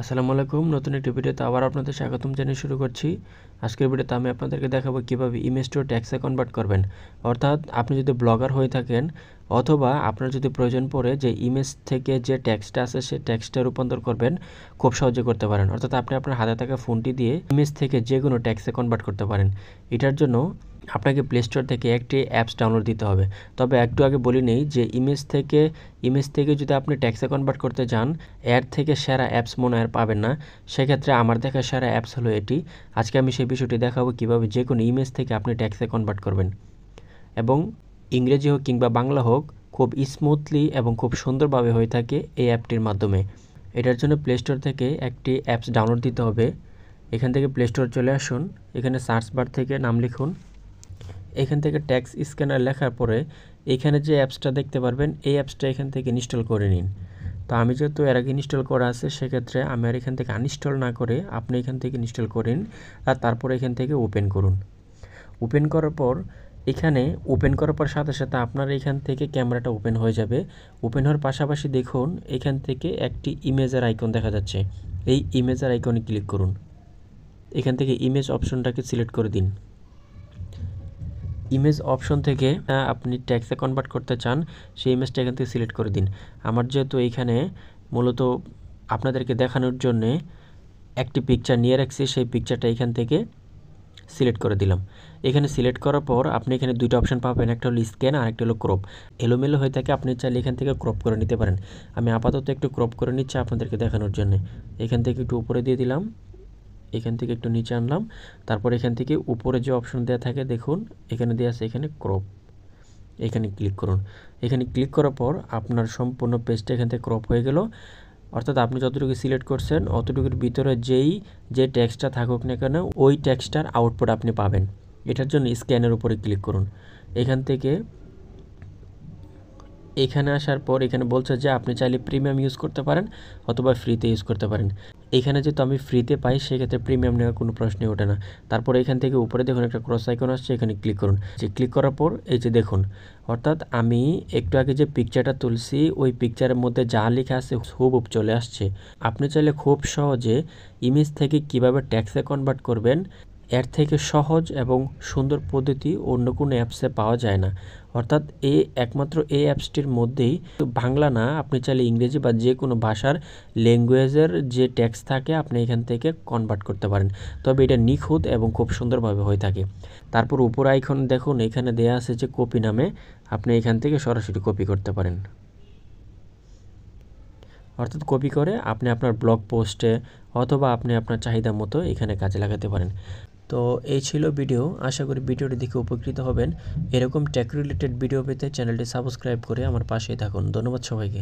আসসালামু আলাইকুম। নতুন একটি ভিডিওতে আবার আপনাদের স্বাগতম জানিয়ে শুরু করছি। আজকের ভিডিওতে আমি আপনাদেরকে দেখাবো কিভাবে ইমেজ টু টেক্সটে কনভার্ট করবেন। অর্থাৎ আপনি যদি ব্লগার হয়ে থাকেন অথবা আপনার যদি প্রয়োজন পড়ে যে ইমেজ থেকে যে টেক্সটটা আছে সেই টেক্সটে রূপান্তর করবেন, খুব সহজে করতে পারেন। অর্থাৎ আপনি আপনার হাতে থাকা ফোনটি দিয়ে ইমেজ থেকে যে কোনো টেক্সটে কনভার্ট করতে পারেন। এটার জন্য আপনাকে প্লে স্টোর থেকে একটি অ্যাপস ডাউনলোড দিতে হবে। তবে একটু আগে বলি নেই যে ইমেজ থেকে যদি আপনি টেক্সটে কনভার্ট করতে যান, এর থেকে সেরা অ্যাপস মনে আর পাবেন না। সেক্ষেত্রে আমার দেখা সেরা অ্যাপস হলো এটি। আজকে আমি সেই বিষয়টি দেখাবো কীভাবে যে কোনো ইমেজ থেকে আপনি টেক্সটে কনভার্ট করবেন এবং ইংরেজি হোক কিংবা বাংলা হোক খুব স্মুথলি এবং খুব সুন্দরভাবে হয়ে থাকে এই অ্যাপটির মাধ্যমে। এটার জন্য প্লে স্টোর থেকে একটি অ্যাপস ডাউনলোড দিতে হবে। এখান থেকে প্লে স্টোর চলে আসুন, এখানে সার্চ বার থেকে নাম লিখুন, এখান থেকে টেক্সট স্ক্যানার লেখার পরে এখানে যে অ্যাপসটা দেখতে পারবেন এই অ্যাপসটা এখান থেকে ইনস্টল করে নিন। তো আমি যেহেতু এর আগে ইনস্টল করা আছে সেক্ষেত্রে আমি আর এখান থেকে আনইনস্টল না করে আপনি এখান থেকে ইনস্টল করেন আর তারপরে এখান থেকে ওপেন করুন। ওপেন করার পর ওপেন করার পর সাথে সাথে আপনার এখান থেকে ক্যামেরাটা ওপেন হয়ে যাবে। ওপেন হওয়ার পাশাপাশি দেখুন এখান থেকে একটি ইমেজের আইকন দেখা যাচ্ছে। এই ইমেজের আইকনে ক্লিক করুন। এখান থেকে ইমেজ অপশনটাকে সিলেক্ট করে দিন। ইমেজ অপশন থেকে আপনি টেক্সটে কনভার্ট করতে চান সেই ইমেজটা এখান থেকে সিলেক্ট করে দিন। আমার যেহেতু এইখানে মূলত আপনাদেরকে দেখানোর জন্যে একটি পিকচার নিয়ে রাখছি, সেই পিকচারটা এখান থেকে সিলেক্ট করে দিলাম। এখানে সিলেক্ট করার পর আপনি এখানে দুইটা অপশন পাবেন, একটা হলো স্ক্যান আর একটা হলো ক্রপ। এলোমেলো হয়ে থাকে, আপনি চাইলে এখান থেকে ক্রপ করে নিতে পারেন। আমি আপাতত একটু ক্রপ করে নিচ্ছি আপনাদেরকে দেখানোর জন্য। এখান থেকে একটু উপরে দিয়ে দিলাম, এখান থেকে একটু নিচে আনলাম, তারপর এখান থেকে উপরে যে অপশন দেওয়া থাকে দেখুন এখানে দেওয়া আছে এখানে ক্রপ, এখানে ক্লিক করুন। এখানে ক্লিক করার পর আপনার সম্পূর্ণ পেজটা এখান থেকে ক্রপ হয়ে গেল। অর্থাৎ আপনি যতটুকু সিলেক্ট করছেন অতটুকুর ভিতরে যে টেক্সটটা থাকুক না কেন ওই টেক্সটটার আউটপুট আপনি পাবেন। এটার জন্য স্ক্যানের উপরে ক্লিক করুন। এখান থেকে এখানে আসার পর এখানে বলছে যে আপনি চাইলে প্রিমিয়াম ইউজ করতে পারেন অথবা ফ্রিতে ইউজ করতে পারেন। এখানে যেহেতু আমি ফ্রিতে পাই সেক্ষেত্রে প্রিমিয়াম নেওয়ার কোনো প্রশ্নই ওঠে না। তারপর এখান থেকে উপরে দেখুন একটা ক্রস আইকন আসছে, এখানে ক্লিক করুন। যে ক্লিক করার পর এই যে দেখুন, অর্থাৎ আমি একটু আগে যে পিকচারটা তুলছি ওই পিকচারের মধ্যে যা লেখা আছে হুবহুব চলে আসছে। আপনি চাইলে খুব সহজে ইমেজ থেকে কিভাবে টেক্সটে কনভার্ট করবেন এর থেকে সহজ এবং সুন্দর পদ্ধতি অন্য কোনো অ্যাপসে পাওয়া যায় না। অর্থাৎ একমাত্র এই অ্যাপসটির মধ্যেই, বাংলা না, আপনি চাইলে ইংরেজি বা যে কোনো ভাষার ল্যাঙ্গুয়েজের যে টেক্সট থাকে আপনি এখান থেকে কনভার্ট করতে পারেন। তবে এটা নিখুঁত এবং খুব সুন্দরভাবে হয়ে থাকে। তারপর উপর আইকন দেখুন এখানে দেয়া আছে যে কপি নামে, আপনি এখান থেকে সরাসরি কপি করতে পারেন। অর্থাৎ কপি করে আপনি আপনার ব্লগ পোস্টে অথবা আপনি আপনার চাহিদা মতো এখানে কাজে লাগাতে পারেন। তো এই ছিল ভিডিও। আশা করি ভিডিওটি দেখে উপকৃত হবেন। এরকম টেক রিলেটেড ভিডিও পেতে চ্যানেলটি সাবস্ক্রাইব করে আমার পাশেই থাকুন। ধন্যবাদ সবাইকে।